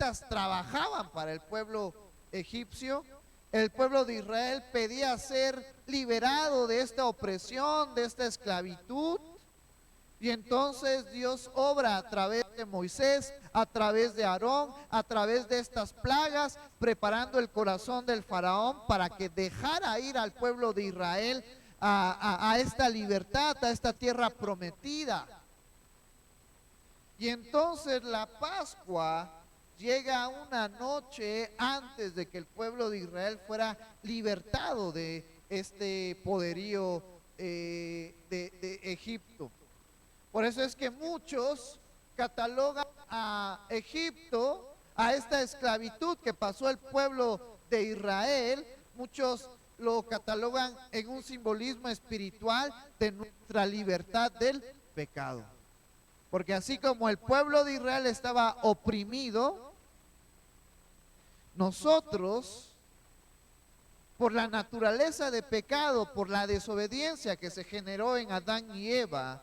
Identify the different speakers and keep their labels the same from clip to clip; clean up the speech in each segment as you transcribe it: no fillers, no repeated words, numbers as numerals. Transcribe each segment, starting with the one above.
Speaker 1: israelitas trabajaban para el pueblo egipcio. El pueblo de Israel pedía ser liberado de esta opresión, de esta esclavitud. Y entonces Dios obra a través de Moisés, a través de Aarón, a través de estas plagas, preparando el corazón del faraón para que dejara ir al pueblo de Israel a esta libertad, a esta tierra prometida. Y entonces la Pascua llega una noche antes de que el pueblo de Israel fuera libertado de este poderío de Egipto. Por eso es que muchos catalogan a Egipto, a esta esclavitud que pasó el pueblo de Israel, muchos lo catalogan en un simbolismo espiritual de nuestra libertad del pecado. Porque así como el pueblo de Israel estaba oprimido, nosotros, por la naturaleza de pecado, por la desobediencia que se generó en Adán y Eva,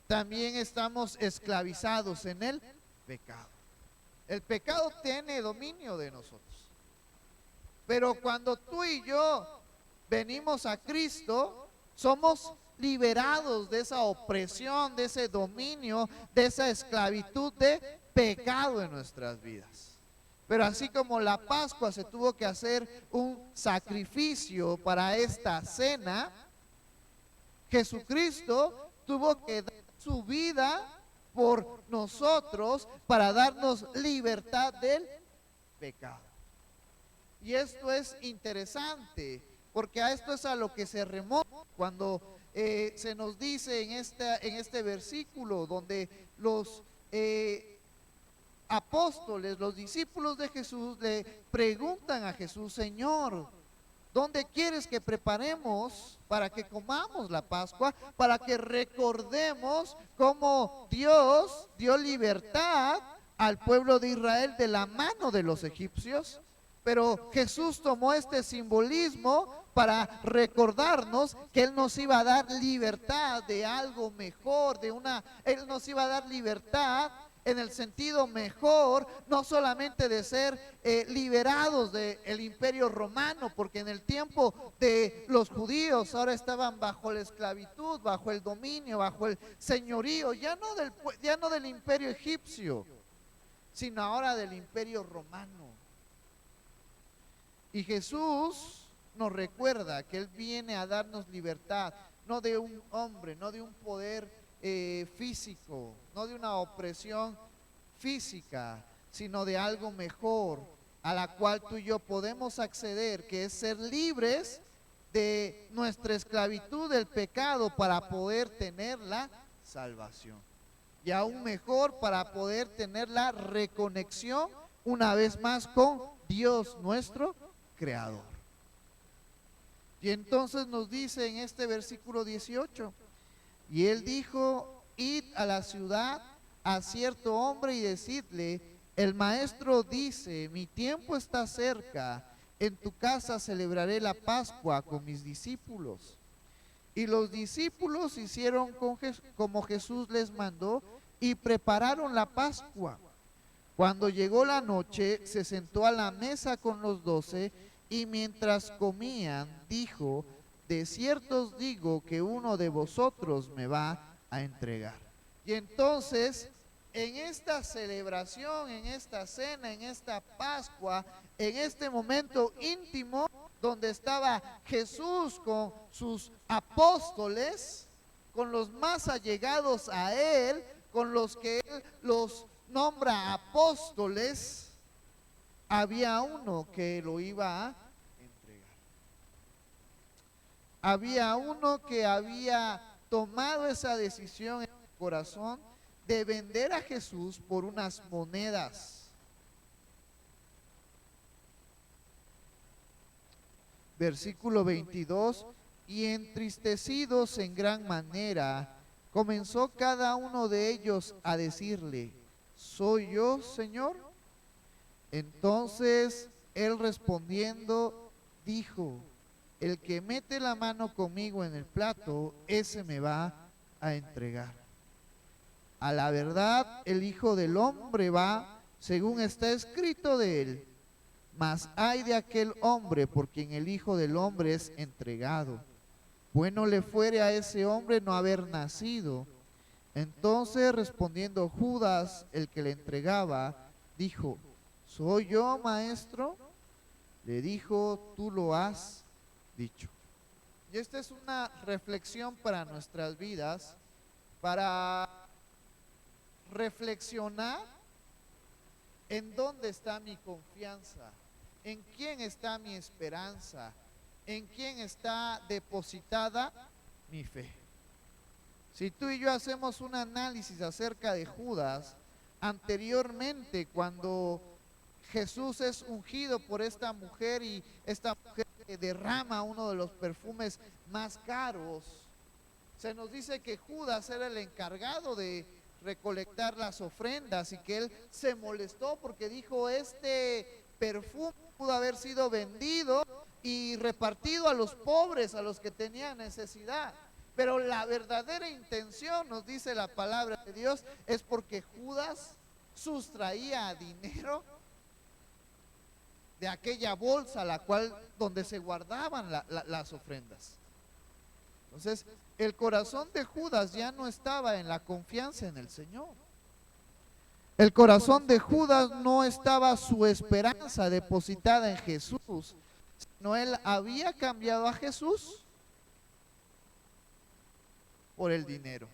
Speaker 1: también estamos esclavizados en el pecado. El pecado tiene dominio de nosotros. Pero cuando tú y yo venimos a Cristo, somos liberados de esa opresión, de ese dominio, de esa esclavitud de pecado en nuestras vidas. Pero así como la Pascua se tuvo que hacer un sacrificio para esta cena, Jesucristo tuvo que dar su vida por nosotros para darnos libertad del pecado. Y esto es interesante, porque a esto es a lo que se remonta cuando se nos dice en este versículo, donde los apóstoles, los discípulos de Jesús, le preguntan a Jesús: Señor, ¿dónde quieres que preparemos para que comamos la Pascua? Para que recordemos cómo Dios dio libertad al pueblo de Israel de la mano de los egipcios. Pero Jesús tomó este simbolismo para recordarnos que Él nos iba a dar libertad de algo mejor, Él nos iba a dar libertad en el sentido mejor, no solamente de ser liberados del imperio romano, porque en el tiempo de los judíos ahora estaban bajo la esclavitud, bajo el dominio, bajo el señorío, ya no del imperio egipcio, sino ahora del imperio romano. Y Jesús nos recuerda que Él viene a darnos libertad, no de un hombre, no de un poder físico, no de una opresión física, sino de algo mejor, a la cual tú y yo podemos acceder, que es ser libres de nuestra esclavitud del pecado para poder tener la salvación. Y aún mejor, para poder tener la reconexión una vez más con Dios nuestro Creador. Y entonces nos dice en este versículo 18, y Él dijo: id a la ciudad a cierto hombre y decidle: el maestro dice, mi tiempo está cerca, en tu casa celebraré la Pascua con mis discípulos. Y los discípulos hicieron como Jesús les mandó y prepararon la Pascua. Cuando llegó la noche, se sentó a la mesa con los 12 y mientras comían, dijo: de cierto os digo que uno de vosotros me va a entregar. Y entonces, en esta celebración, en esta cena, en esta Pascua, en este momento íntimo, donde estaba Jesús con sus apóstoles, con los más allegados a Él, con los que Él los nombra apóstoles, había uno que lo iba a entregar. Había uno que había tomado esa decisión en el corazón de vender a Jesús por unas monedas. Versículo 22, y entristecidos en gran manera, comenzó cada uno de ellos a decirle: ¿soy yo, Señor? Entonces él respondiendo dijo: el que mete la mano conmigo en el plato, ese me va a entregar. A la verdad, el Hijo del Hombre va según está escrito de él. Mas ay de aquel hombre por quien el Hijo del Hombre es entregado. Bueno le fuere a ese hombre no haber nacido. Entonces respondiendo Judas, el que le entregaba, dijo: ¿Soy yo, maestro? Le dijo: tú lo has dicho. Y esta es una reflexión para nuestras vidas, para reflexionar en dónde está mi confianza, en quién está mi esperanza, en quién está depositada mi fe. Si tú y yo hacemos un análisis acerca de Judas, anteriormente cuando Jesús es ungido por esta mujer y esta mujer derrama uno de los perfumes más caros, se nos dice que Judas era el encargado de recolectar las ofrendas y que él se molestó porque dijo: este perfume pudo haber sido vendido y repartido a los pobres, a los que tenían necesidad. Pero la verdadera intención, nos dice la palabra de Dios, es porque Judas sustraía dinero de aquella bolsa donde se guardaban las ofrendas. Entonces, el corazón de Judas ya no estaba en la confianza en el Señor. El corazón de Judas no estaba su esperanza depositada en Jesús, sino él había cambiado a Jesús por el dinero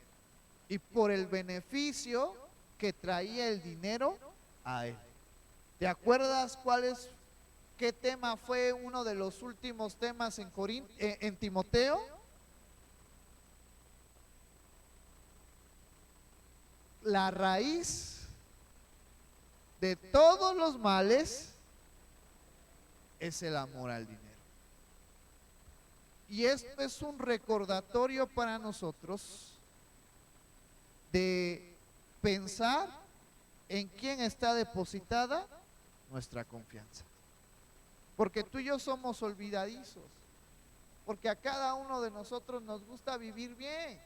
Speaker 1: y por el beneficio que traía el dinero a él. ¿Te acuerdas qué tema fue uno de los últimos temas en Timoteo? La raíz de todos los males es el amor al dinero. Y esto es un recordatorio para nosotros de pensar en quién está depositada nuestra confianza. Porque tú y yo somos olvidadizos, porque a cada uno de nosotros nos gusta vivir bien.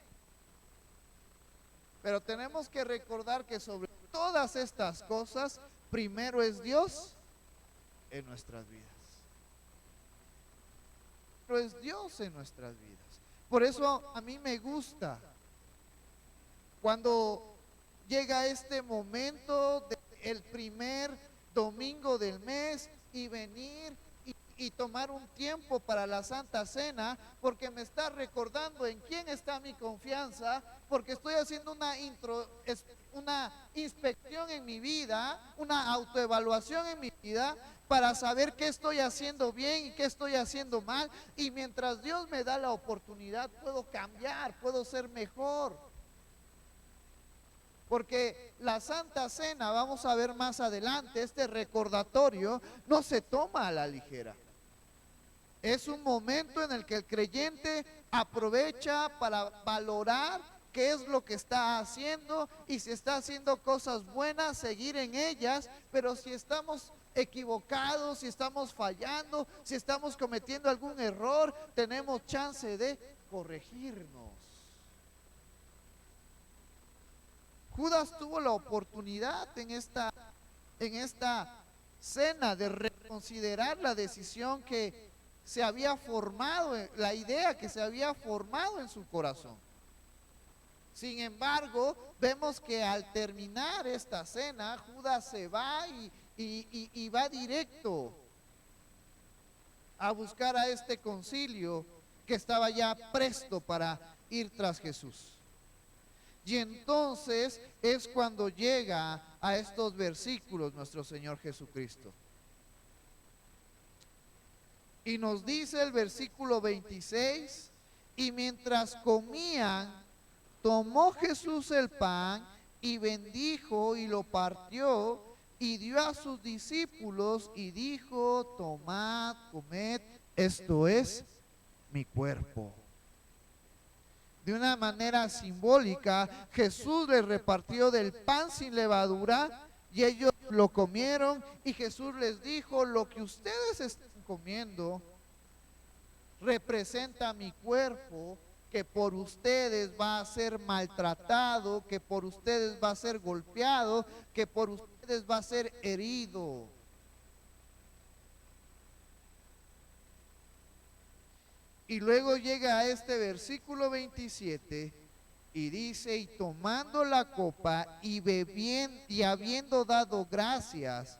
Speaker 1: Pero tenemos que recordar que sobre todas estas cosas, primero es Dios en nuestras vidas. Pero es Dios en nuestras vidas. Por eso a mí me gusta cuando llega este momento del primer domingo del mes y venir y tomar un tiempo para la Santa Cena, porque me está recordando en quién está mi confianza, porque estoy haciendo una inspección en mi vida, una autoevaluación en mi vida, para saber qué estoy haciendo bien y qué estoy haciendo mal, y mientras Dios me da la oportunidad, puedo cambiar, puedo ser mejor. Porque la Santa Cena, vamos a ver más adelante, este recordatorio no se toma a la ligera. Es un momento en el que el creyente aprovecha para valorar qué es lo que está haciendo, y si está haciendo cosas buenas, seguir en ellas. Pero si estamos equivocados, si estamos fallando, si estamos cometiendo algún error, tenemos chance de corregirnos. Judas tuvo la oportunidad en esta cena de reconsiderar la decisión que se había formado, la idea que se había formado en su corazón. Sin embargo, vemos que al terminar esta cena, Judas se va y va directo a buscar a este concilio que estaba ya presto para ir tras Jesús. Y entonces es cuando llega a estos versículos nuestro Señor Jesucristo. Y nos dice el versículo 26: y mientras comían, tomó Jesús el pan y bendijo y lo partió y dio a sus discípulos y dijo: tomad, comed, esto es mi cuerpo. De una manera simbólica, Jesús les repartió del pan sin levadura y ellos lo comieron, y Jesús les dijo: lo que ustedes están comiendo representa mi cuerpo, que por ustedes va a ser maltratado, que por ustedes va a ser golpeado, que por ustedes ustedes va a ser herido. Y luego llega a este versículo 27 y dice, y tomando la copa y bebiendo y habiendo dado gracias,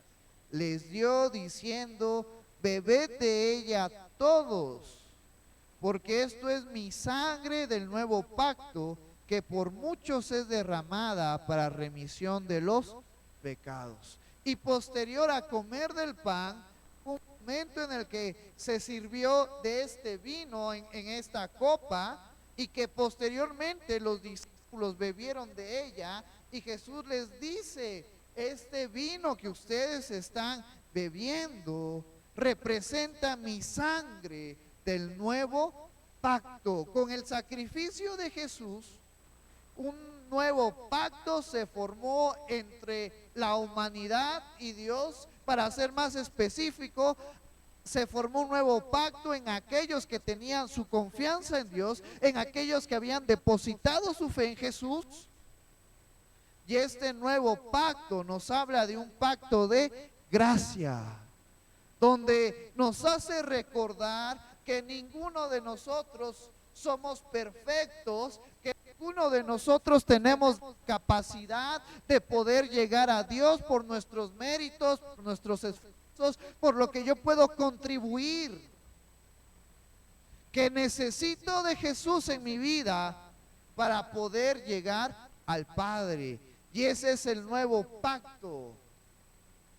Speaker 1: les dio diciendo, bebed de ella todos, porque esto es mi sangre del nuevo pacto, que por muchos es derramada para remisión de los pecados. Y posterior a comer del pan, un momento en el que se sirvió de este vino en esta copa, y que posteriormente los discípulos bebieron de ella, y Jesús les dice, este vino que ustedes están bebiendo representa mi sangre del nuevo pacto. Con el sacrificio de Jesús, un nuevo pacto se formó entre la humanidad y Dios. Para ser más específico, se formó un nuevo pacto en aquellos que tenían su confianza en Dios, en aquellos que habían depositado su fe en Jesús. Y este nuevo pacto nos habla de un pacto de gracia, donde nos hace recordar que ninguno de nosotros somos perfectos, que ninguno de nosotros tenemos capacidad de poder llegar a Dios por nuestros méritos, por nuestros esfuerzos, por lo que yo puedo contribuir, que necesito de Jesús en mi vida para poder llegar al Padre. Y ese es el nuevo pacto.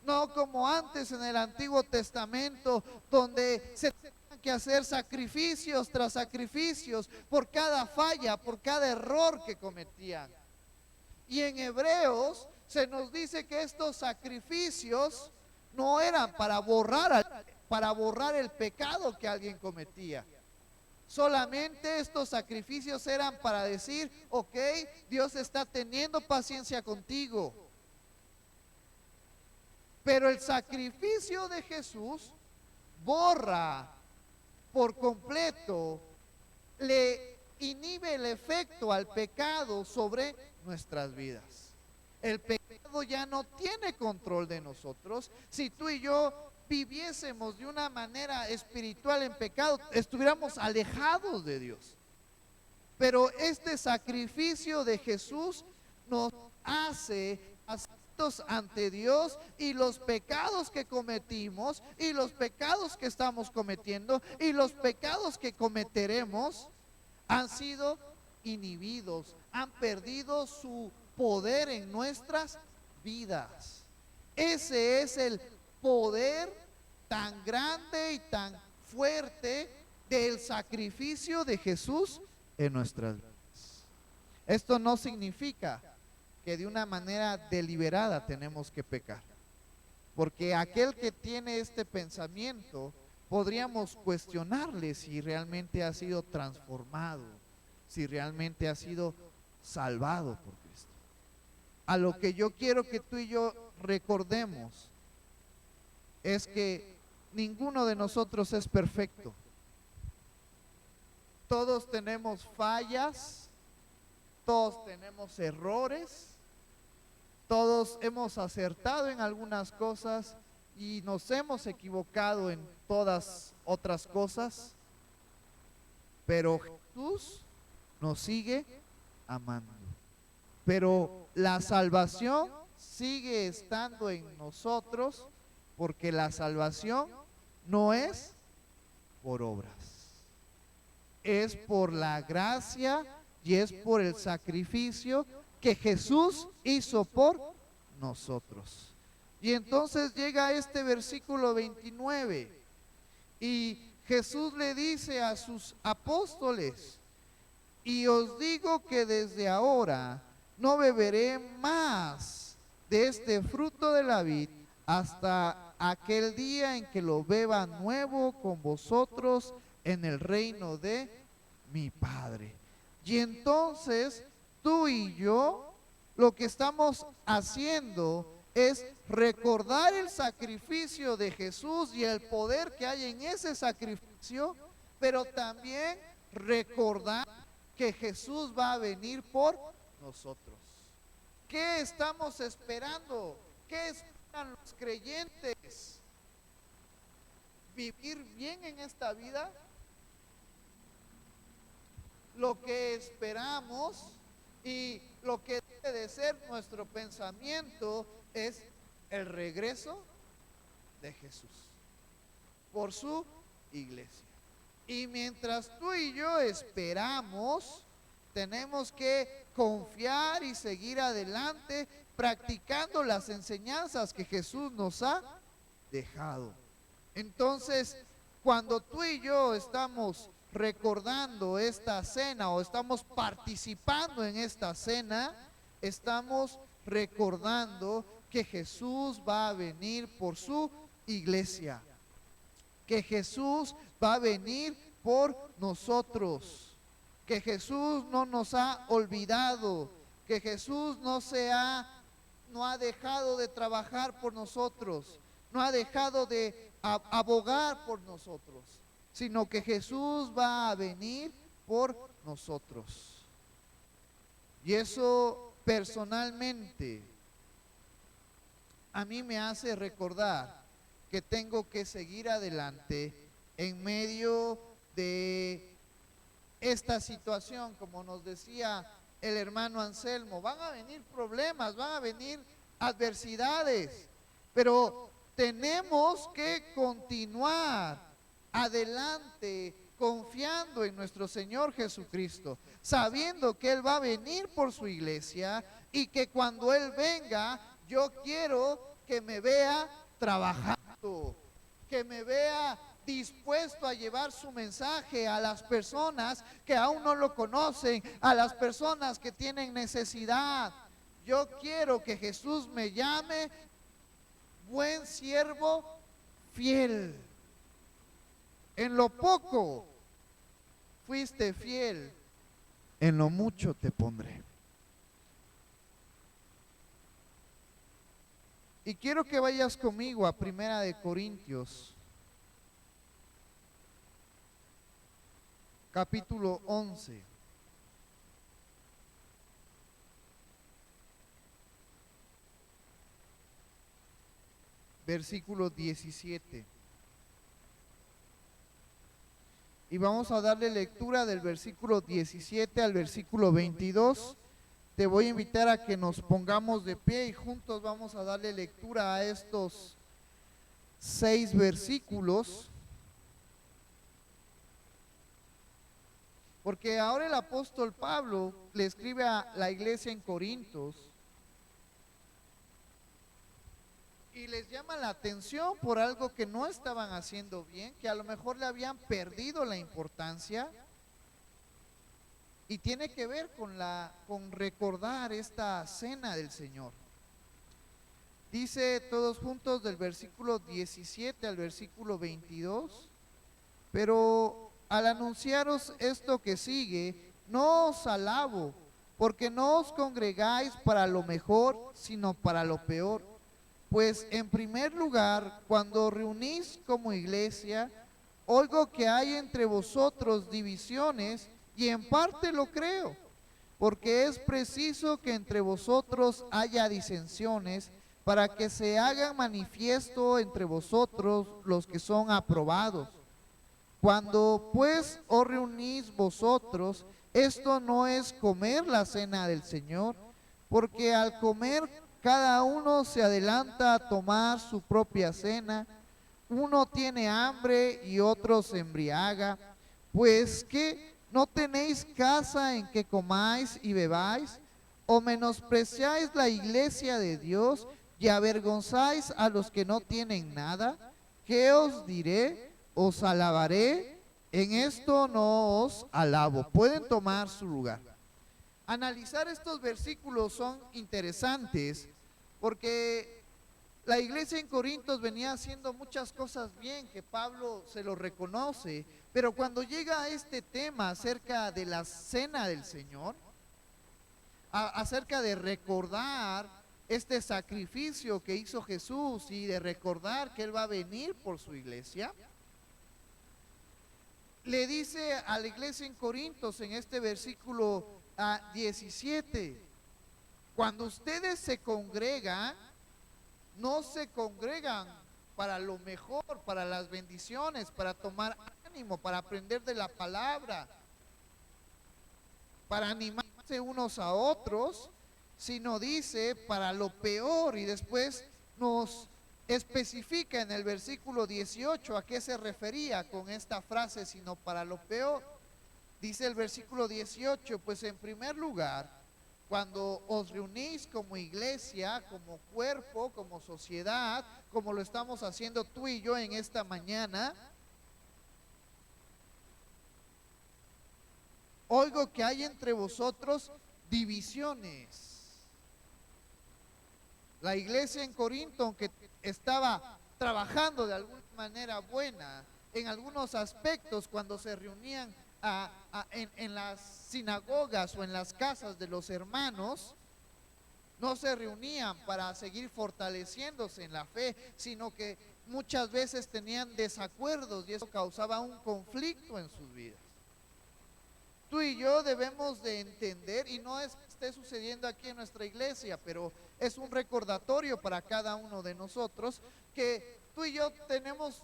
Speaker 1: No como antes en el Antiguo Testamento, donde se tenían que hacer sacrificios tras sacrificios por cada falla, por cada error que cometían. Y en Hebreos se nos dice que estos sacrificios no eran para borrar el pecado que alguien cometía. Solamente estos sacrificios eran para decir, ok, Dios está teniendo paciencia contigo. Pero el sacrificio de Jesús borra por completo, le inhibe el efecto al pecado sobre nuestras vidas. El pecado ya no tiene control de nosotros. Si tú y yo viviésemos de una manera espiritual en pecado, estuviéramos alejados de Dios. Pero este sacrificio de Jesús nos hace aceptos ante Dios, y los pecados que cometimos y los pecados que estamos cometiendo y los pecados que cometeremos han sido inhibidos, han perdido su poder en nuestras vidas. Ese es el poder tan grande y tan fuerte del sacrificio de Jesús en nuestras vidas. Esto no significa que de una manera deliberada tenemos que pecar, porque aquel que tiene este pensamiento podríamos cuestionarle si realmente ha sido transformado, si realmente ha sido salvado por Cristo. A lo que yo quiero que tú y yo recordemos es que ninguno de nosotros es perfecto. Todos tenemos fallas, todos tenemos errores, todos hemos acertado en algunas cosas y nos hemos equivocado en todas otras cosas, pero Jesús nos sigue amando. Pero la salvación sigue estando en nosotros, porque la salvación no es por obras, es por la gracia y es por el sacrificio que Jesús hizo por nosotros. Y entonces llega este versículo 29 y Jesús le dice a sus apóstoles, y os digo que desde ahora no beberé más de este fruto de la vid hasta aquel día en que lo beba nuevo con vosotros en el reino de mi Padre. Y entonces tú y yo lo que estamos haciendo es recordar el sacrificio de Jesús y el poder que hay en ese sacrificio, pero también recordar que Jesús va a venir por nosotros. ¿Qué estamos esperando? ¿Qué esperan los creyentes? ¿Vivir bien en esta vida? Lo que esperamos y lo que debe de ser nuestro pensamiento es el regreso de Jesús por su iglesia. Y mientras tú y yo esperamos, tenemos que confiar y seguir adelante practicando las enseñanzas que Jesús nos ha dejado. Entonces, cuando tú y yo estamos recordando esta cena o estamos participando en esta cena, estamos recordando que Jesús va a venir por su iglesia, que Jesús va a venir por nosotros, que Jesús no nos ha olvidado, que Jesús no ha dejado de trabajar por nosotros, no ha dejado de abogar por nosotros, sino que Jesús va a venir por nosotros. Y eso personalmente a mí me hace recordar que tengo que seguir adelante en medio de esta situación. Como nos decía el hermano Anselmo, van a venir problemas, van a venir adversidades, pero tenemos que continuar adelante confiando en nuestro Señor Jesucristo, sabiendo que Él va a venir por su iglesia y que cuando Él venga, yo quiero que me vea trabajando, que me vea dispuesto a llevar su mensaje a las personas que aún no lo conocen, a las personas que tienen necesidad. Yo quiero que Jesús me llame buen siervo fiel. En lo poco fuiste fiel, en lo mucho te pondré. Y quiero que vayas conmigo a Primera de Corintios, capítulo 11. Versículo 17. Y vamos a darle lectura del versículo 17 al versículo 22. Te voy a invitar a que nos pongamos de pie y juntos vamos a darle lectura a estos 6 versículos. Porque ahora el apóstol Pablo le escribe a la iglesia en Corintios y les llama la atención por algo que no estaban haciendo bien, que a lo mejor le habían perdido la importancia, y tiene que ver con recordar esta cena del Señor. Dice todos juntos del versículo 17 al versículo 22, pero al anunciaros esto que sigue, no os alabo, porque no os congregáis para lo mejor, sino para lo peor. Pues en primer lugar, cuando reunís como iglesia, oigo que hay entre vosotros divisiones, y en parte lo creo, porque es preciso que entre vosotros haya disensiones, para que se hagan manifiesto entre vosotros los que son aprobados. Cuando pues os reunís vosotros, esto no es comer la cena del Señor, porque al comer cada uno se adelanta a tomar su propia cena, uno tiene hambre y otro se embriaga. Pues ¿qué? ¿No tenéis casa en que comáis y bebáis? ¿O menospreciáis la iglesia de Dios y avergonzáis a los que no tienen nada? ¿Qué os diré? ¿Os alabaré? En esto no os alabo. Pueden tomar su lugar. Analizar estos versículos son interesantes porque la iglesia en Corintios venía haciendo muchas cosas bien, que Pablo se lo reconoce, pero cuando llega a este tema acerca de la cena del Señor, acerca de recordar este sacrificio que hizo Jesús y de recordar que Él va a venir por su iglesia, le dice a la iglesia en Corintios en este versículo 17, cuando ustedes se congregan, no se congregan para lo mejor, para las bendiciones, para tomar ánimo, para aprender de la palabra, para animarse unos a otros, sino dice para lo peor. Y después nos especifica en el versículo 18 a qué se refería con esta frase, sino para lo peor. Dice el versículo 18, pues en primer lugar, cuando os reunís como iglesia, como cuerpo, como sociedad, como lo estamos haciendo tú y yo en esta mañana, oigo que hay entre vosotros divisiones. La iglesia en Corinto, aunque estaba trabajando de alguna manera buena, en algunos aspectos, cuando se reunían en las sinagogas o en las casas de los hermanos, no se reunían para seguir fortaleciéndose en la fe, sino que muchas veces tenían desacuerdos y eso causaba un conflicto en sus vidas. Tú y yo debemos de entender, y no es que esté sucediendo aquí en nuestra iglesia, pero es un recordatorio para cada uno de nosotros, que tú y yo tenemos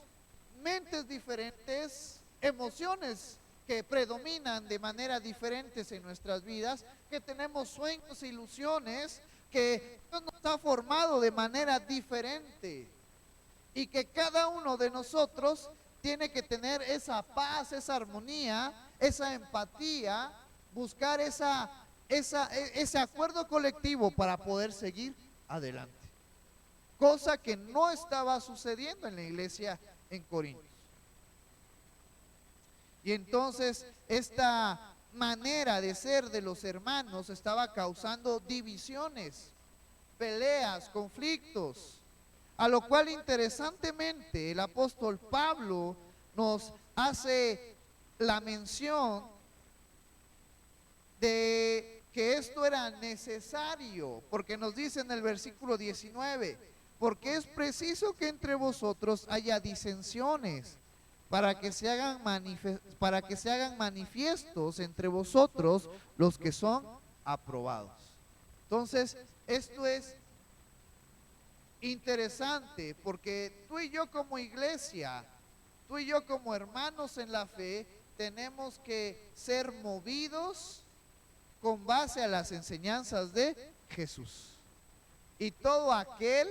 Speaker 1: mentes diferentes, emociones que predominan de manera diferentes en nuestras vidas, que tenemos sueños e ilusiones, que Dios nos ha formado de manera diferente y que cada uno de nosotros tiene que tener esa paz, esa armonía, esa empatía, buscar ese acuerdo colectivo para poder seguir adelante. Cosa que no estaba sucediendo en la iglesia en Corinto. Y entonces esta manera de ser de los hermanos estaba causando divisiones, peleas, conflictos, a lo cual interesantemente el apóstol Pablo nos hace la mención de que esto era necesario, porque nos dice en el versículo 19, porque es preciso que entre vosotros haya disensiones, para que se hagan manifiestos entre vosotros los que son aprobados. Entonces, esto es interesante porque tú y yo como iglesia, tú y yo como hermanos en la fe, tenemos que ser movidos con base a las enseñanzas de Jesús. Y todo aquel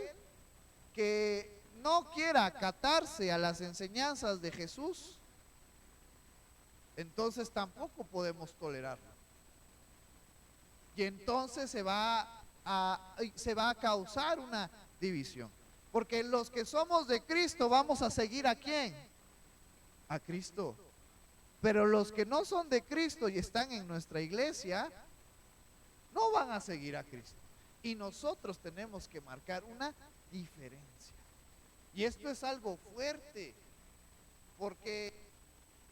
Speaker 1: que no quiera acatarse a las enseñanzas de Jesús, entonces tampoco podemos tolerarlo. Y entonces se va a causar una división. Porque los que somos de Cristo vamos a seguir ¿a quién? A Cristo. Pero los que no son de Cristo y están en nuestra iglesia, no van a seguir a Cristo. Y nosotros tenemos que marcar una diferencia. Y esto es algo fuerte, porque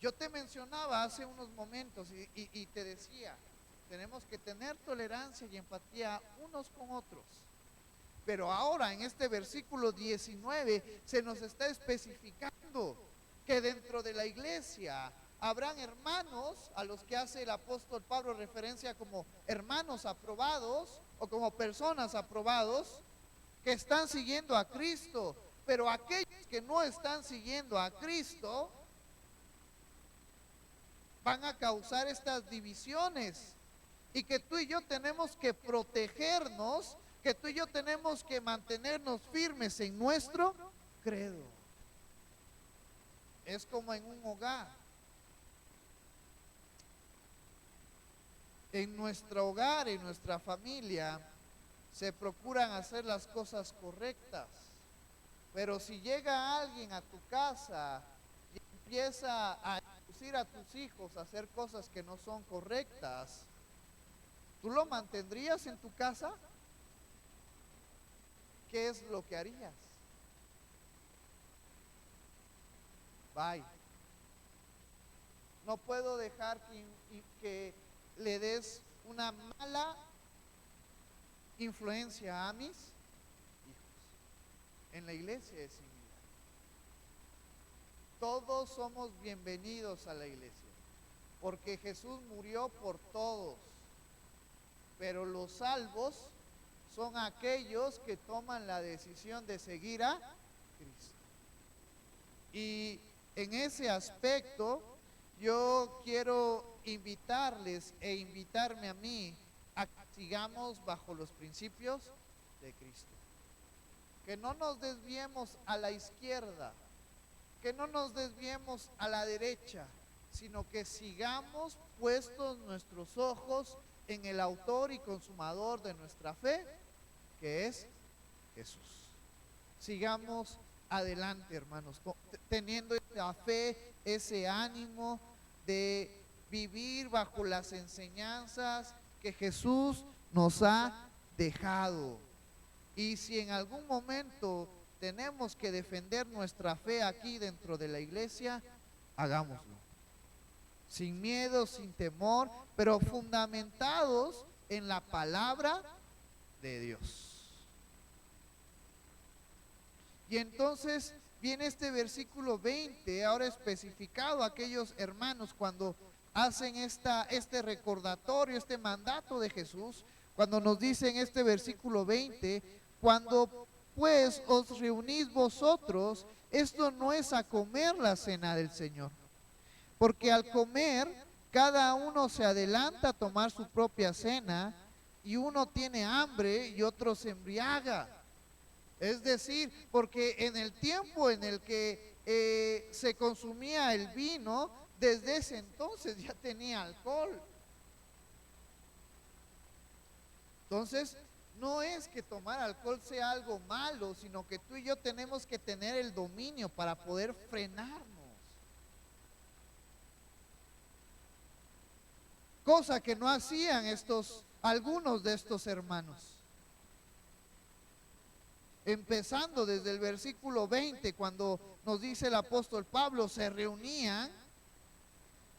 Speaker 1: yo te mencionaba hace unos momentos y te decía, tenemos que tener tolerancia y empatía unos con otros. Pero ahora en este versículo 19 se nos está especificando que dentro de la iglesia habrán hermanos a los que hace el apóstol Pablo referencia como hermanos aprobados o como personas aprobados que están siguiendo a Cristo. Pero aquellos que no están siguiendo a Cristo van a causar estas divisiones, y que tú y yo tenemos que protegernos, que tú y yo tenemos que mantenernos firmes en nuestro credo. Es como en un hogar. En nuestro hogar, en nuestra familia, se procuran hacer las cosas correctas. Pero si llega alguien a tu casa y empieza a inducir a tus hijos a hacer cosas que no son correctas, ¿tú lo mantendrías en tu casa? ¿Qué es lo que harías? Bye. No puedo dejar que le des una mala influencia a mis hijos. En la iglesia es similar. Todos somos bienvenidos a la iglesia, porque Jesús murió por todos, pero los salvos son aquellos que toman la decisión de seguir a Cristo. Y en ese aspecto, yo quiero invitarles e invitarme a mí a que sigamos bajo los principios de Cristo. Que no nos desviemos a la izquierda, que no nos desviemos a la derecha, sino que sigamos puestos nuestros ojos en el autor y consumador de nuestra fe, que es Jesús. Sigamos adelante, hermanos, teniendo esa fe, ese ánimo de vivir bajo las enseñanzas que Jesús nos ha dejado. Y si en algún momento tenemos que defender nuestra fe aquí dentro de la iglesia, hagámoslo. Sin miedo, sin temor, pero fundamentados en la palabra de Dios. Y entonces viene este versículo 20, ahora especificado a aquellos hermanos cuando hacen este recordatorio, este mandato de Jesús, cuando nos dice en este versículo 20, cuando pues os reunís vosotros, esto no es a comer la cena del Señor, porque al comer cada uno se adelanta a tomar su propia cena, y uno tiene hambre y otro se embriaga. Es decir, porque en el tiempo en el que se consumía el vino, desde ese entonces ya tenía alcohol. Entonces, no es que tomar alcohol sea algo malo, sino que tú y yo tenemos que tener el dominio para poder frenarnos. Cosa que no hacían algunos de estos hermanos. Empezando desde el versículo 20, cuando nos dice el apóstol Pablo, se reunían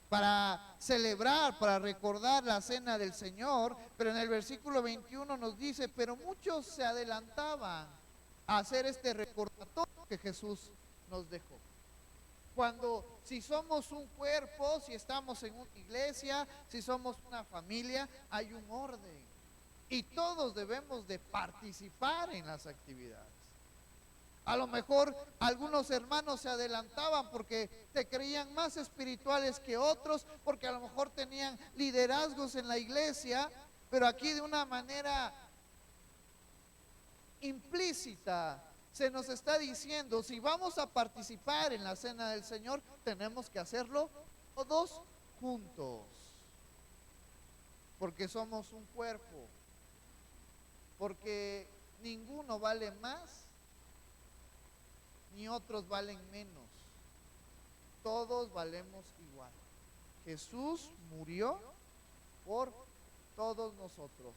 Speaker 1: para celebrar, para recordar la cena del Señor, pero en el versículo 21 nos dice, pero muchos se adelantaban a hacer este recordatorio que Jesús nos dejó. Cuando, si somos un cuerpo, si estamos en una iglesia, si somos una familia, hay un orden. Y todos debemos de participar en las actividades. A lo mejor algunos hermanos se adelantaban porque se creían más espirituales que otros, porque a lo mejor tenían liderazgos en la iglesia, pero aquí de una manera implícita se nos está diciendo, si vamos a participar en la cena del Señor, tenemos que hacerlo todos juntos, porque somos un cuerpo, porque ninguno vale más, ni otros valen menos, todos valemos igual. Jesús murió por todos nosotros,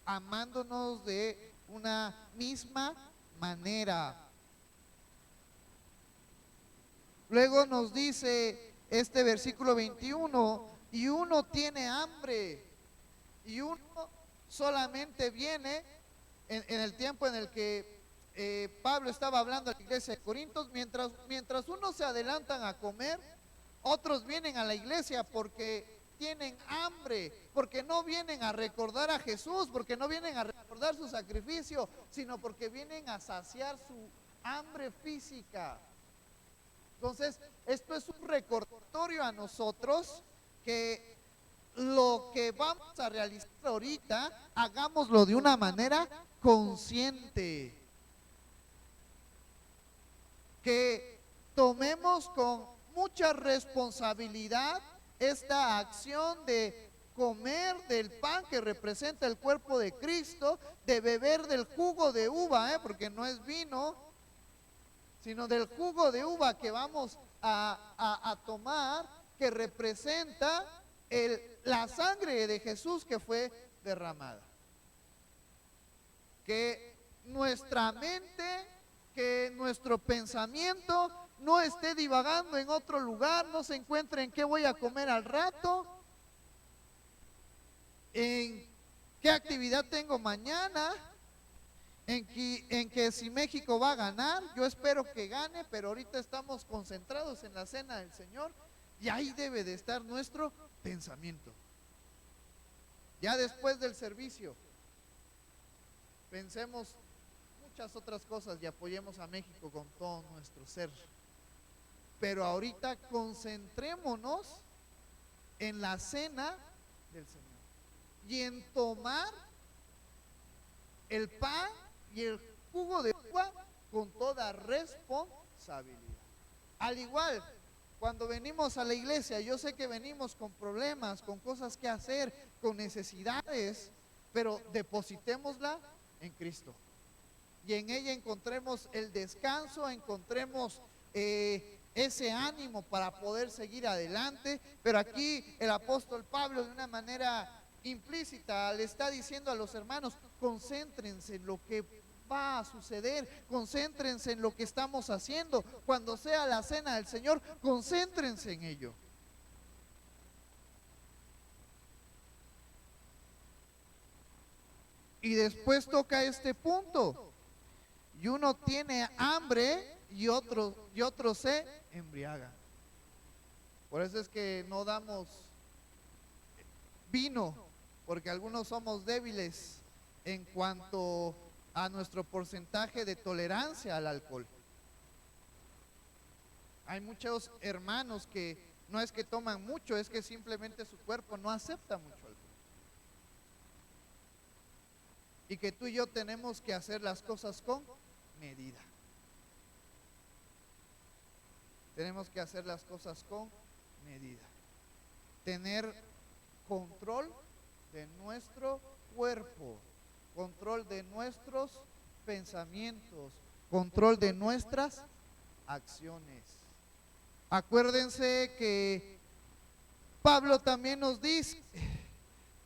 Speaker 1: amándonos de una misma manera. Luego nos dice este versículo 21, y uno tiene hambre, y uno solamente viene en el tiempo en el que Pablo estaba hablando a la iglesia de Corintios, mientras unos se adelantan a comer, otros vienen a la iglesia porque tienen hambre, porque no vienen a recordar a Jesús, porque no vienen a recordar su sacrificio, sino porque vienen a saciar su hambre física. Entonces, esto es un recordatorio a nosotros que lo que vamos a realizar ahorita, hagámoslo de una manera consciente. Que tomemos con mucha responsabilidad esta acción de comer del pan que representa el cuerpo de Cristo, de beber del jugo de uva, porque no es vino, sino del jugo de uva que vamos a tomar, que representa la sangre de Jesús que fue derramada. Que nuestra mente, que nuestro pensamiento no esté divagando en otro lugar, no se encuentre en qué voy a comer al rato, en qué actividad tengo mañana, en que si México va a ganar, yo espero que gane, pero ahorita estamos concentrados en la cena del Señor, y ahí debe de estar nuestro pensamiento. Ya después del servicio, pensemos muchas otras cosas y apoyemos a México con todo nuestro ser. Pero ahorita concentrémonos en la cena del Señor y en tomar el pan y el jugo de uva con toda responsabilidad. Al igual, cuando venimos a la iglesia, yo sé que venimos con problemas, con cosas que hacer, con necesidades, pero depositémosla en Cristo. Y en ella encontremos el descanso, encontremos ese ánimo para poder seguir adelante. Pero aquí el apóstol Pablo, de una manera implícita, le está diciendo a los hermanos: concéntrense en lo que va a suceder, concéntrense en lo que estamos haciendo. Cuando sea la cena del Señor, concéntrense en ello. Y después toca este punto: y uno tiene hambre y otro se embriaga. Por eso es que no damos vino, porque algunos somos débiles en cuanto a nuestro porcentaje de tolerancia al alcohol. Hay muchos hermanos que no es que toman mucho, es que simplemente su cuerpo no acepta mucho alcohol. Y que tú y yo tenemos que hacer las cosas con medida. Tenemos que hacer las cosas con medida. Tener control de nuestro cuerpo, control de nuestros pensamientos, control de nuestras acciones. Acuérdense que Pablo también nos dice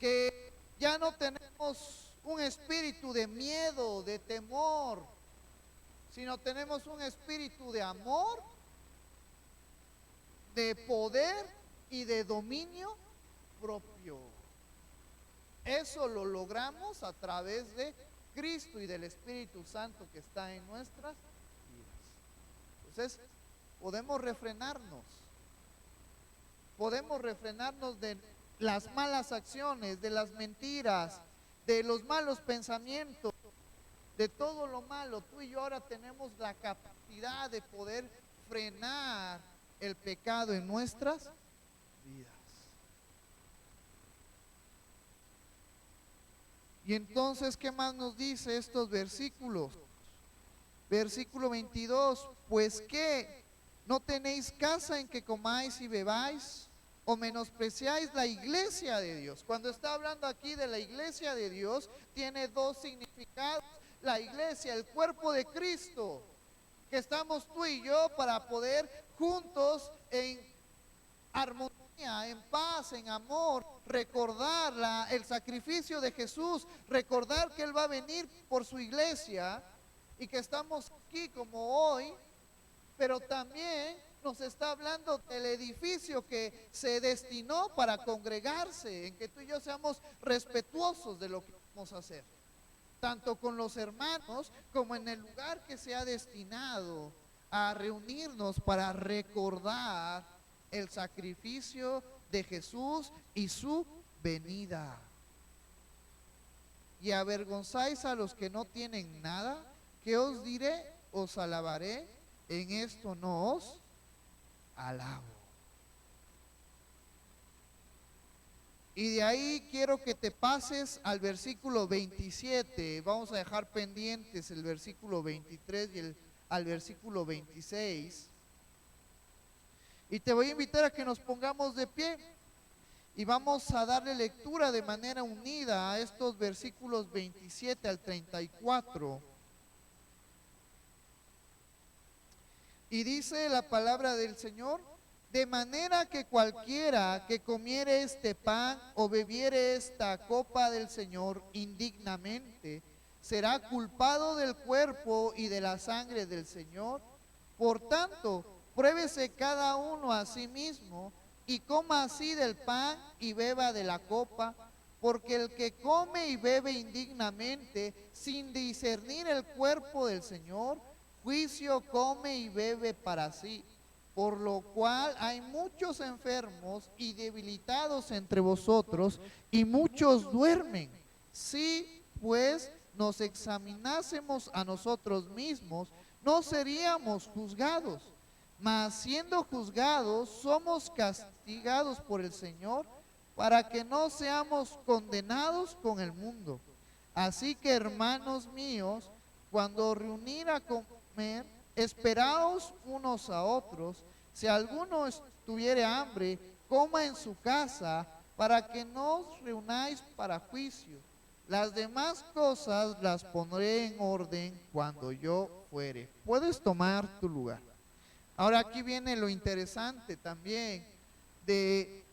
Speaker 1: que ya no tenemos un espíritu de miedo, de temor, sino tenemos un espíritu de amor, de poder y de dominio propio. Eso lo logramos a través de Cristo y del Espíritu Santo que está en nuestras vidas. Entonces, podemos refrenarnos de las malas acciones, de las mentiras, de los malos pensamientos, de todo lo malo. Tú y yo ahora tenemos la capacidad de poder frenar el pecado en nuestras vidas. Y entonces, ¿qué más nos dice estos versículos? Versículo 22, pues ¿qué? ¿No tenéis casa en que comáis y bebáis? ¿O menospreciáis la iglesia de Dios? Cuando está hablando aquí de la iglesia de Dios, tiene dos significados. La iglesia, el cuerpo de Cristo, que estamos tú y yo para poder juntos en armonía, en paz, en amor, recordar el sacrificio de Jesús, recordar que Él va a venir por su iglesia y que estamos aquí como hoy, pero también nos está hablando del edificio que se destinó para congregarse, en que tú y yo seamos respetuosos de lo que vamos a hacer, tanto con los hermanos como en el lugar que se ha destinado a reunirnos para recordar el sacrificio de Jesús y su venida. Y avergonzáis a los que no tienen nada, ¿qué os diré? Os alabaré, en esto no os alabo. Y de ahí quiero que te pases al versículo 27. Vamos a dejar pendientes el versículo 23 y al versículo 26. Y te voy a invitar a que nos pongamos de pie y vamos a darle lectura de manera unida a estos versículos 27 al 34. Y dice la palabra del Señor: de manera que cualquiera que comiere este pan o bebiere esta copa del Señor indignamente, será culpado del cuerpo y de la sangre del Señor. Por tanto, pruébese cada uno a sí mismo y coma así del pan y beba de la copa, porque el que come y bebe indignamente, sin discernir el cuerpo del Señor, juicio come y bebe para sí. Por lo cual hay muchos enfermos y debilitados entre vosotros, y muchos duermen. Si pues nos examinásemos a nosotros mismos, no seríamos juzgados. Mas siendo juzgados, somos castigados por el Señor para que no seamos condenados con el mundo. Así que, hermanos míos, cuando reunir a comer, esperaos unos a otros. Si alguno tuviere hambre, coma en su casa, para que no os reunáis para juicio. Las demás cosas las pondré en orden cuando yo fuere. Puedes tomar tu lugar. Ahora aquí viene lo interesante también de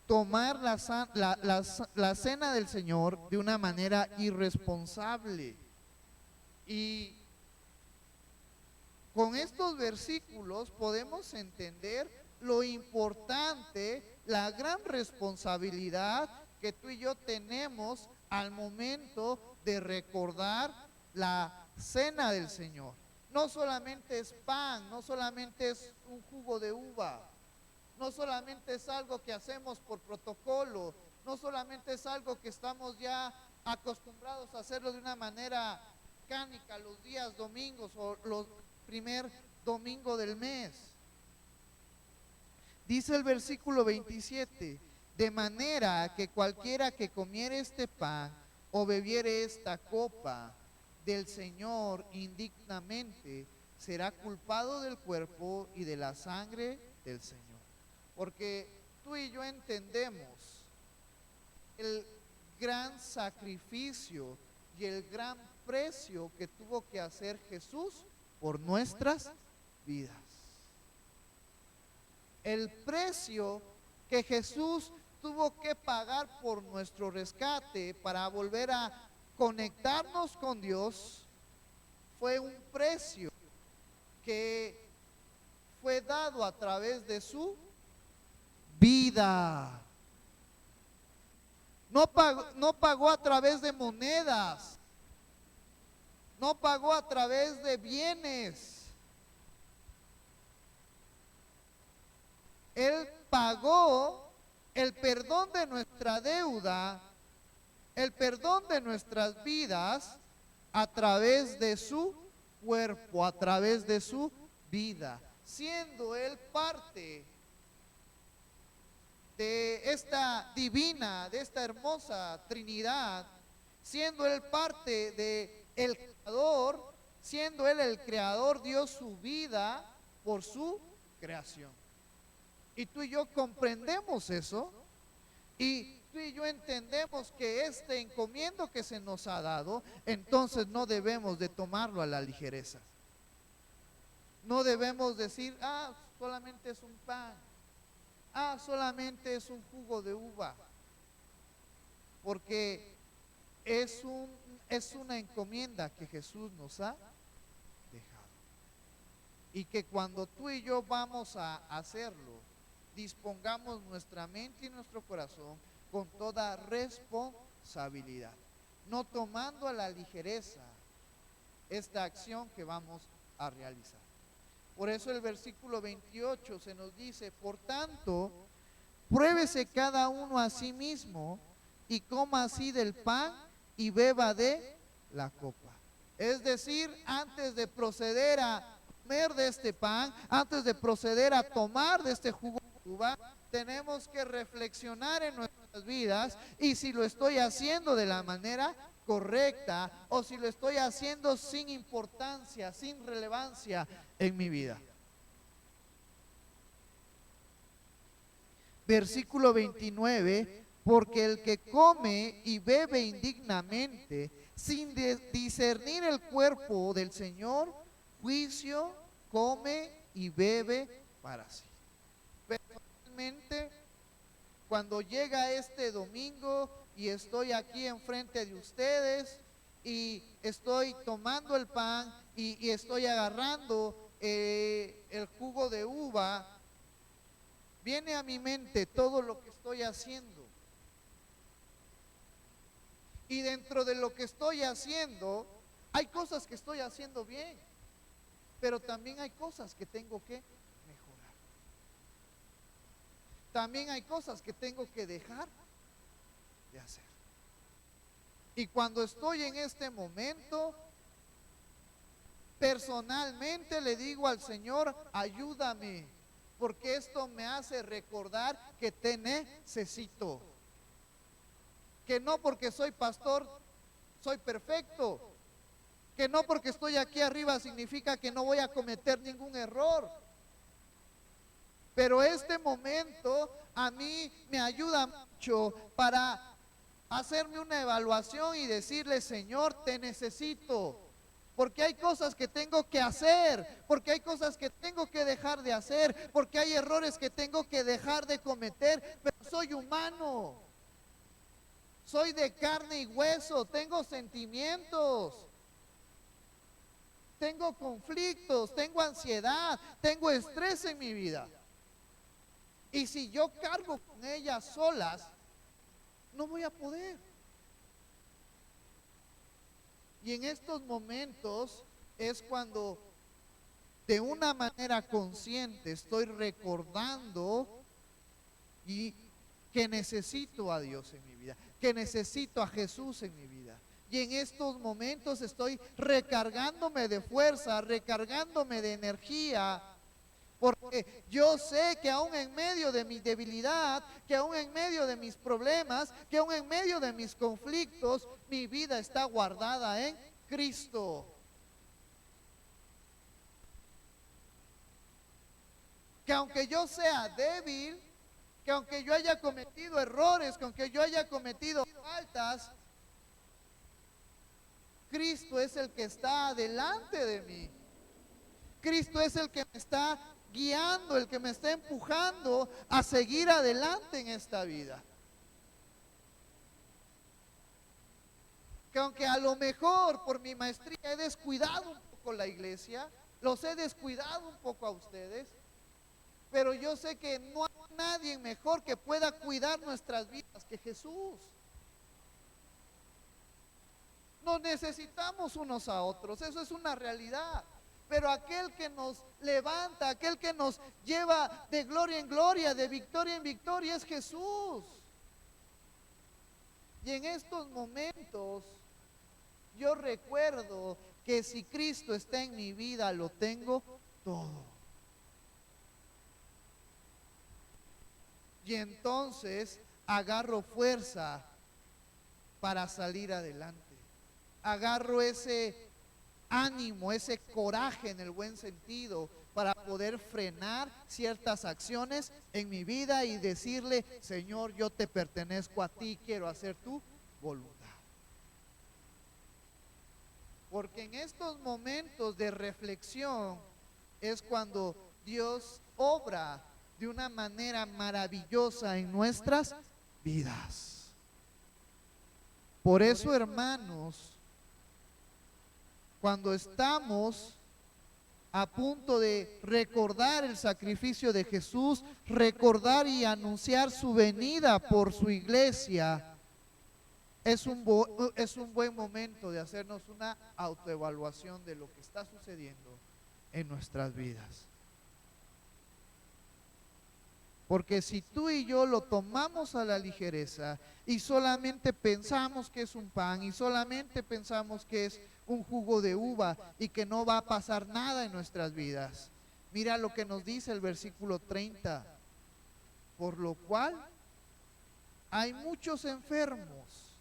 Speaker 1: tomar la cena del Señor de una manera irresponsable. Y con estos versículos podemos entender lo importante, la gran responsabilidad que tú y yo tenemos al momento de recordar la cena del Señor. No solamente es pan, no solamente es un jugo de uva, no solamente es algo que hacemos por protocolo, no solamente es algo que estamos ya acostumbrados a hacerlo de una manera mecánica los días domingos o los primer domingo del mes. Dice el versículo 27, de manera que cualquiera que comiere este pan o bebiere esta copa del Señor indignamente, será culpado del cuerpo y de la sangre del Señor. Porque tú y yo entendemos el gran sacrificio y el gran precio que tuvo que hacer Jesús por nuestras vidas. El precio que Jesús tuvo que pagar por nuestro rescate para volver a conectarnos con Dios fue un precio que fue dado a través de su vida. No pagó a través de monedas, no pagó a través de bienes. Él pagó el perdón de nuestra deuda, el perdón de nuestras vidas a través de su cuerpo, a través de su vida, siendo Él parte de esta divina, de esta hermosa Trinidad, siendo Él parte de el Creador, siendo Él el Creador, dio su vida por su creación. Y tú y yo comprendemos eso, y tú y yo entendemos que este encomiendo que se nos ha dado, entonces no debemos de tomarlo a la ligereza. No debemos decir, solamente es un pan, solamente es un jugo de uva, porque es una encomienda que Jesús nos ha dejado. Y que cuando tú y yo vamos a hacerlo, dispongamos nuestra mente y nuestro corazón con toda responsabilidad, no tomando a la ligereza esta acción que vamos a realizar. Por eso el versículo 28 se nos dice, por tanto, pruébese cada uno a sí mismo y coma así del pan y beba de la copa. Es decir, antes de proceder a comer de este pan, antes de proceder a tomar de este jugo de uva, tenemos que reflexionar en nuestras vidas y si lo estoy haciendo de la manera correcta o si lo estoy haciendo sin importancia, sin relevancia en mi vida. Versículo 29, porque el que come y bebe indignamente, sin discernir el cuerpo del Señor, juicio come y bebe para sí. Personalmente, cuando llega este domingo y estoy aquí enfrente de ustedes y estoy tomando el pan y estoy agarrando el jugo de uva, viene a mi mente todo lo que estoy haciendo. Y dentro de lo que estoy haciendo, hay cosas que estoy haciendo bien, pero también hay cosas que tengo que mejorar. También hay cosas que tengo que dejar de hacer. Y cuando estoy en este momento, personalmente le digo al Señor, ayúdame, porque esto me hace recordar que te necesito. Que no porque soy pastor soy perfecto, que no porque estoy aquí arriba significa que no voy a cometer ningún error. Pero este momento a mí me ayuda mucho para hacerme una evaluación y decirle, Señor, te necesito. Porque hay cosas que tengo que hacer, porque hay cosas que tengo que dejar de hacer, porque hay errores que tengo que dejar de cometer, pero soy humano. Soy de carne y hueso, tengo sentimientos, tengo conflictos, tengo ansiedad, tengo estrés en mi vida. Y si yo cargo con ellas solas, no voy a poder. Y en estos momentos es cuando de una manera consciente estoy recordando y que necesito a Dios en mi vida, que necesito a Jesús en mi vida. Y en estos momentos estoy recargándome de fuerza, recargándome de energía, porque yo sé que aún en medio de mi debilidad, que aún en medio de mis problemas, que aún en medio de mis conflictos, mi vida está guardada en Cristo. Que aunque yo sea débil, que aunque yo haya cometido errores, que aunque yo haya cometido faltas, Cristo es el que está delante de mí. Cristo es el que me está guiando, el que me está empujando a seguir adelante en esta vida. Que aunque a lo mejor por mi maestría he descuidado un poco la iglesia, los he descuidado un poco a ustedes, pero yo sé que no hay nadie mejor que pueda cuidar nuestras vidas que Jesús. Nos necesitamos unos a otros, eso es una realidad. Pero aquel que nos levanta, aquel que nos lleva de gloria en gloria, de victoria en victoria, es Jesús. Y en estos momentos yo recuerdo que si Cristo está en mi vida, lo tengo todo. Y entonces agarro fuerza para salir adelante. Agarro ese ánimo, ese coraje en el buen sentido para poder frenar ciertas acciones en mi vida y decirle, Señor, yo te pertenezco a ti, quiero hacer tu voluntad. Porque en estos momentos de reflexión es cuando Dios obra de una manera maravillosa en nuestras vidas. Por eso, hermanos, cuando estamos a punto de recordar el sacrificio de Jesús, recordar y anunciar su venida por su iglesia, es un buen momento de hacernos una autoevaluación de lo que está sucediendo en nuestras vidas. Porque si tú y yo lo tomamos a la ligereza y solamente pensamos que es un pan y solamente pensamos que es un jugo de uva y que no va a pasar nada en nuestras vidas, mira lo que nos dice el versículo 30. Por lo cual hay muchos enfermos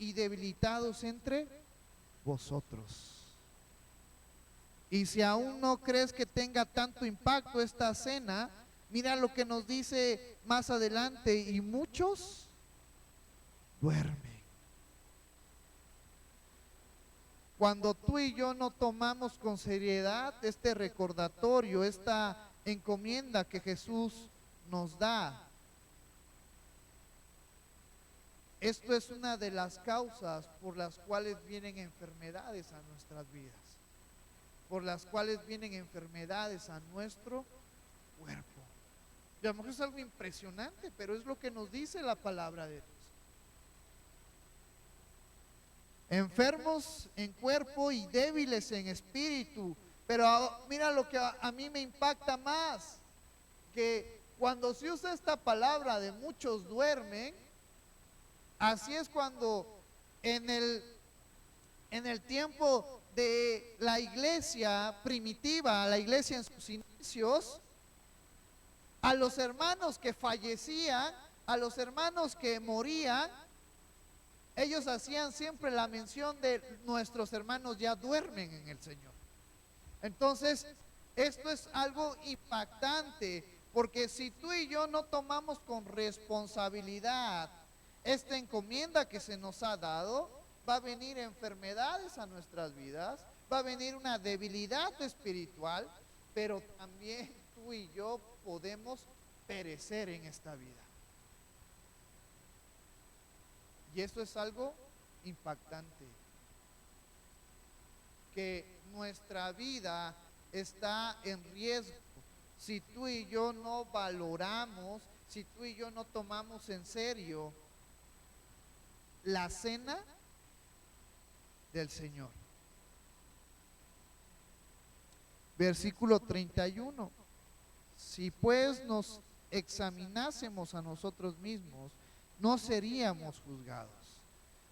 Speaker 1: y debilitados entre vosotros. Y si aún no crees que tenga tanto impacto esta cena, mira lo que nos dice más adelante, y muchos duermen. Cuando tú y yo no tomamos con seriedad este recordatorio, esta encomienda que Jesús nos da, esto es una de las causas por las cuales vienen enfermedades a nuestras vidas, por las cuales vienen enfermedades a nuestro cuerpo. Y a lo mejor es algo impresionante, pero es lo que nos dice la palabra de Dios. Enfermos en cuerpo y débiles en espíritu. Pero mira lo que a mí me impacta más, que cuando se usa esta palabra de muchos duermen, así es cuando En en el tiempo de la iglesia primitiva, la iglesia en sus inicios, a los hermanos que fallecían, a los hermanos que morían, ellos hacían siempre la mención de nuestros hermanos ya duermen en el Señor. Entonces, esto es algo impactante, porque si tú y yo no tomamos con responsabilidad esta encomienda que se nos ha dado, va a venir enfermedades a nuestras vidas, va a venir una debilidad espiritual, pero también tú y yo podemos perecer en esta vida. Y esto es algo impactante, que nuestra vida está en riesgo si tú y yo no valoramos, si tú y yo no tomamos en serio la cena del Señor. Versículo 31. Si pues nos examinásemos a nosotros mismos, no seríamos juzgados.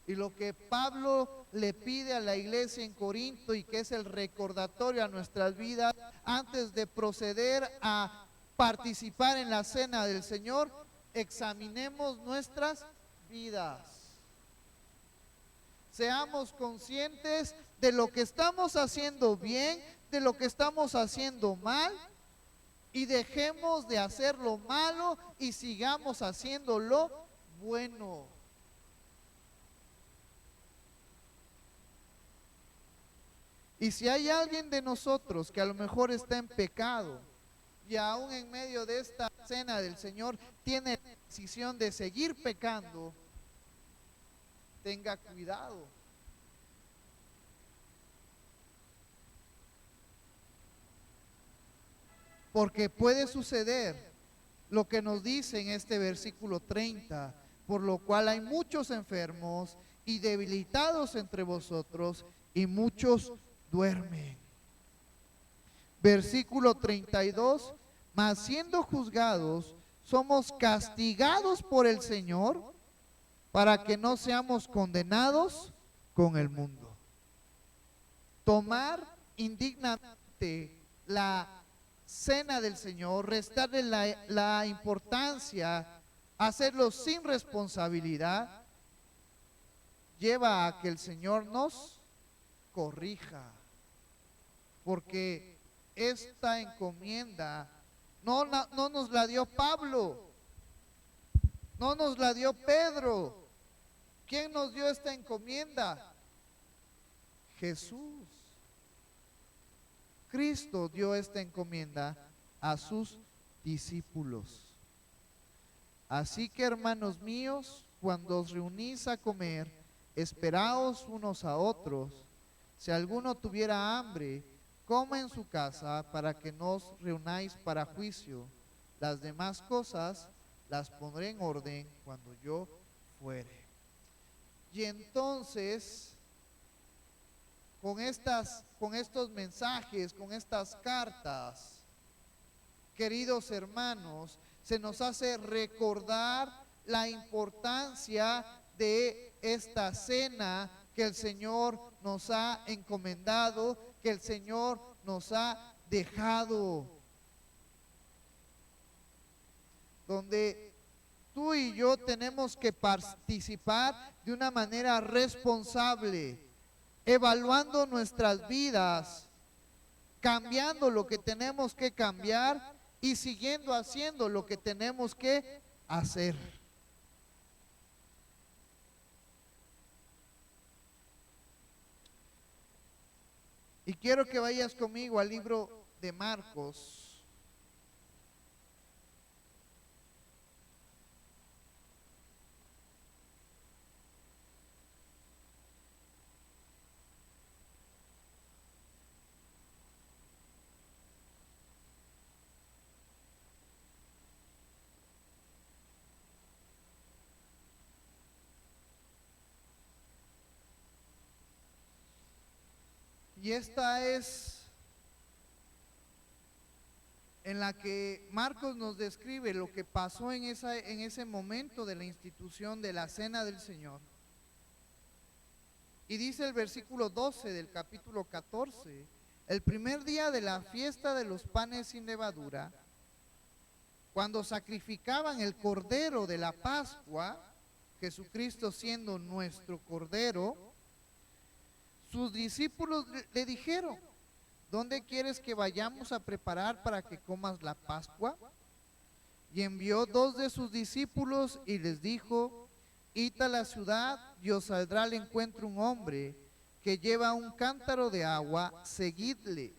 Speaker 1: Y lo que Pablo le pide a la iglesia en Corinto, y que es el recordatorio a nuestras vidas antes de proceder a participar en la cena del Señor, examinemos nuestras vidas. Seamos conscientes de lo que estamos haciendo bien, de lo que estamos haciendo mal, y dejemos de hacer lo malo y sigamos haciendo lo bueno. Y si hay alguien de nosotros que a lo mejor está en pecado y aún en medio de esta cena del Señor tiene la decisión de seguir pecando, tenga cuidado. Porque puede suceder lo que nos dice en este versículo 30, por lo cual hay muchos enfermos y debilitados entre vosotros, y muchos duermen. Versículo 32, mas siendo juzgados, somos castigados por el Señor, para que no seamos condenados con el mundo. Tomar indignamente la cena del Señor, restarle la importancia, hacerlo sin responsabilidad, lleva a que el Señor nos corrija, porque esta encomienda no nos la dio Pablo, no nos la dio Pedro. ¿Quién nos dio esta encomienda? Jesús. Cristo dio esta encomienda a sus discípulos. Así que, hermanos míos, cuando os reunís a comer, esperaos unos a otros. Si alguno tuviera hambre, coma en su casa, para que no os reunáis para juicio. Las demás cosas las pondré en orden cuando yo fuere. Y entonces, con estos mensajes, con estas cartas, queridos hermanos, se nos hace recordar la importancia de esta cena que el Señor nos ha encomendado, que el Señor nos ha dejado, donde tú y yo tenemos que participar de una manera responsable, evaluando nuestras vidas, cambiando lo que tenemos que cambiar y siguiendo haciendo lo que tenemos que hacer. Y quiero que vayas conmigo al libro de Marcos. Y esta es en la que Marcos nos describe lo que pasó en ese momento de la institución de la cena del Señor. Y dice el versículo 12 del capítulo 14, el primer día de la fiesta de los panes sin levadura, cuando sacrificaban el cordero de la Pascua, Jesucristo siendo nuestro cordero, sus discípulos le dijeron: ¿dónde quieres que vayamos a preparar para que comas la Pascua? Y envió 2 de sus discípulos y les dijo: id a la ciudad y os saldrá al encuentro un hombre que lleva un cántaro de agua, seguidle.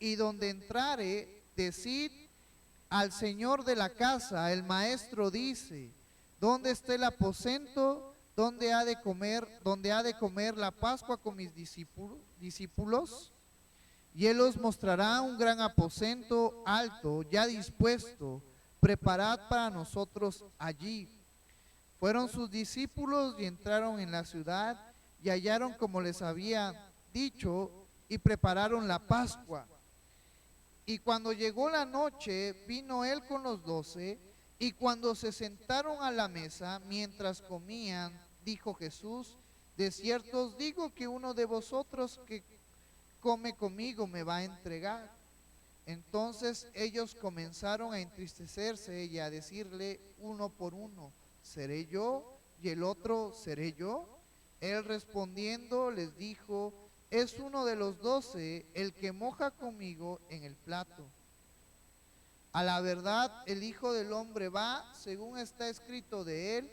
Speaker 1: Y donde entrare, decid al señor de la casa: el maestro dice, ¿dónde está el aposento donde ha de comer la Pascua con mis discípulos? Y él os mostrará un gran aposento alto, ya dispuesto, preparad para nosotros allí. Fueron sus discípulos y entraron en la ciudad y hallaron como les había dicho y prepararon la Pascua. Y cuando llegó la noche, vino él con los 12, y cuando se sentaron a la mesa, mientras comían, dijo Jesús: de cierto os digo que uno de vosotros que come conmigo me va a entregar. Entonces ellos comenzaron a entristecerse y a decirle uno por uno: ¿seré yo? Y el otro: ¿seré yo? Él respondiendo les dijo: es uno de los 12, el que moja conmigo en el plato. A la verdad, el Hijo del Hombre va, según está escrito de él,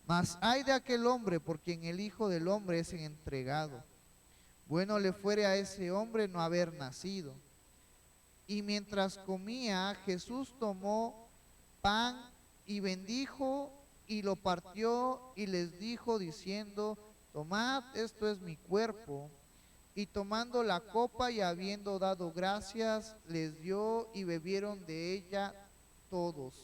Speaker 1: mas ay de aquel hombre por quien el Hijo del Hombre es entregado. Bueno le fuere a ese hombre no haber nacido. Y mientras comía, Jesús tomó pan y bendijo y lo partió y les dijo diciendo: tomad, esto es mi cuerpo. Y tomando la copa y habiendo dado gracias, les dio y bebieron de ella todos.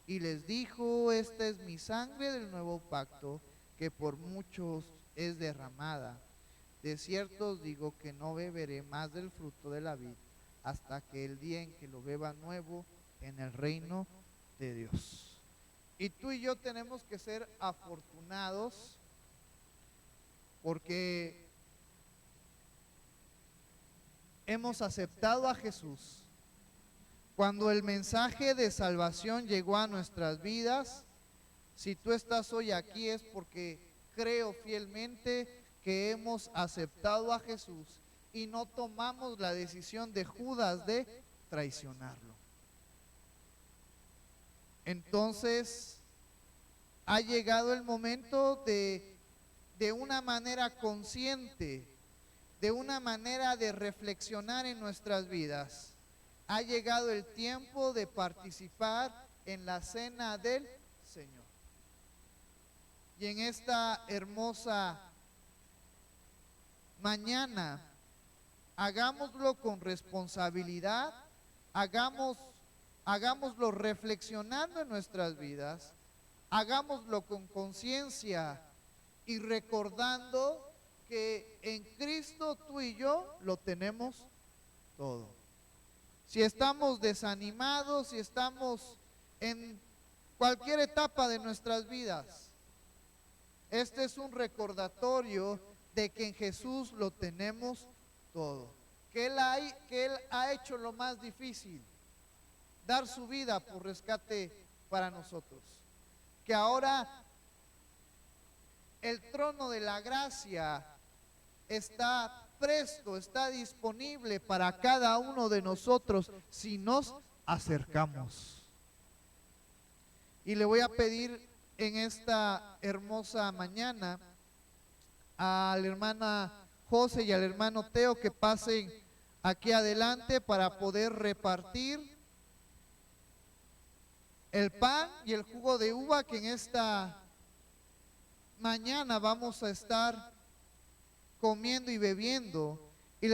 Speaker 1: Y les dijo: esta es mi sangre del nuevo pacto, que por muchos es derramada. De cierto os digo que no beberé más del fruto de la vid hasta que el día en que lo beba nuevo en el reino de Dios. Y tú y yo tenemos que ser afortunados porque hemos aceptado a Jesús. Cuando el mensaje de salvación llegó a nuestras vidas, si tú estás hoy aquí es porque creo fielmente que hemos aceptado a Jesús y no tomamos la decisión de Judas de traicionarlo. Entonces ha llegado el momento de una manera consciente, de una manera de reflexionar en nuestras vidas. Ha llegado el tiempo de participar en la cena del Señor. Y en esta hermosa mañana, hagámoslo con responsabilidad, hagámoslo reflexionando en nuestras vidas, hagámoslo con conciencia y recordando que en Cristo tú y yo lo tenemos todo. Si estamos desanimados, si estamos en cualquier etapa de nuestras vidas, este es un recordatorio de que en Jesús lo tenemos todo. Que Él ha hecho lo más difícil, dar su vida por rescate para nosotros. Que ahora el trono de la gracia está presto, está disponible para cada uno de nosotros si nos acercamos. Y le voy a pedir en esta hermosa mañana a la hermana José y al hermano Teo que pasen aquí adelante para poder repartir el pan y el jugo de uva que en esta mañana vamos a estar comiendo y bebiendo